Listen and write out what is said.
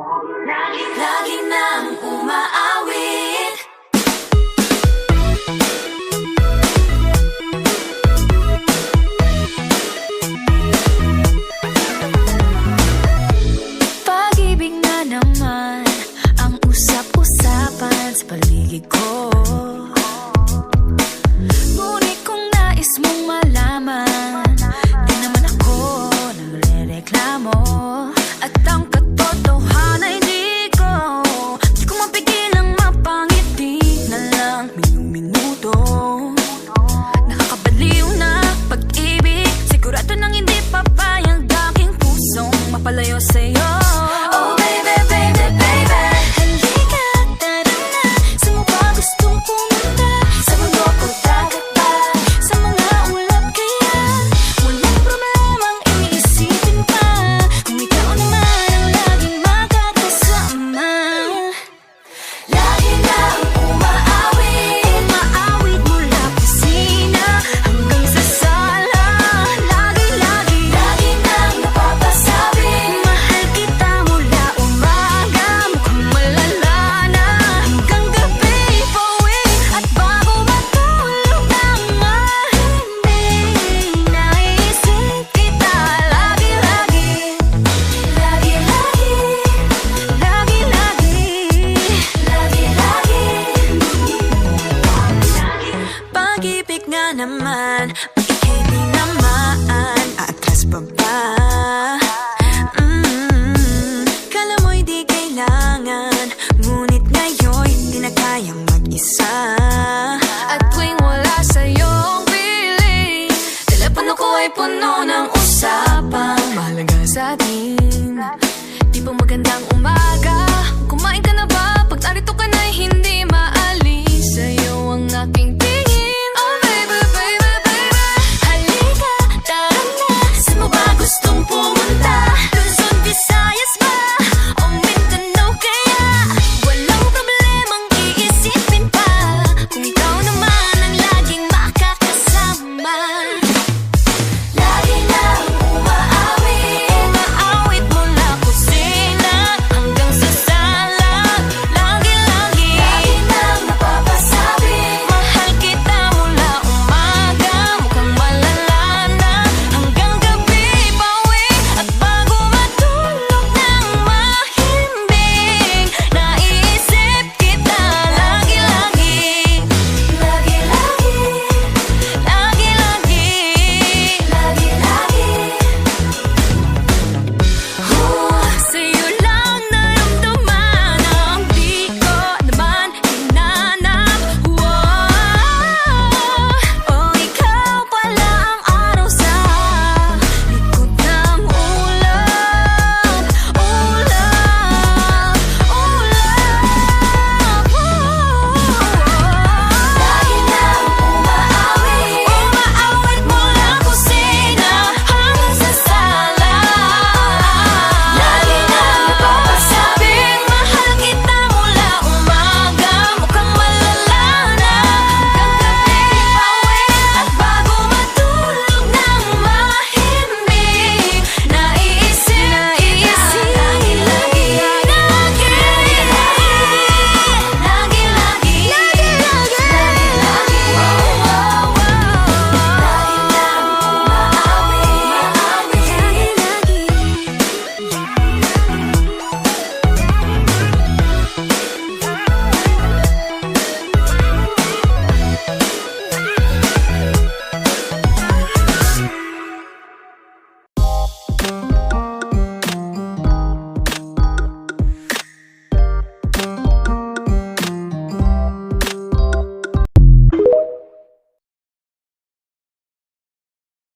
Lagi nang umaawit. Pag-ibig na naman ang usap-usapan sa paligid ko. Ngunit kung nais mong malaman, di naman ako nagre-reklamo. At ang katotohanan ay di ko mapigilang mapangiti na lang minuto. Nakakabaliw na pag-ibig, sigurado nang hindi papayag aking pusong mapalayo sa'yo. Oh baby, baby, baby, halika, tara na. Saan mo ba gustong pumunta? Sa mundo o dagat ba? Sa mga ulap kaya? Walang problemang iisipin pa, kung ikaw naman ang laging makakasama. Lagi lang umaawit, umaawit mula kusina hanggang sa sala. Lagi nang napapasabi, mahal kita mula umaga, mukhang malala na hanggang gabi. Pauwi at bago matulog naman, hindi naisip kita. Pag-ibig nga naman, bakit hindi naman atras pa ba? Kala mo'y di kailangan, ngunit ngayon'y di na kayang mag-isa. At tuwing wala sa'yong piling, telepono ko ay puno ng usapang mahalaga sa atin. Di ba magandang umaga? Kumain ka na ba? Pag narito ka na'y hindi maalis sa'yo ang aking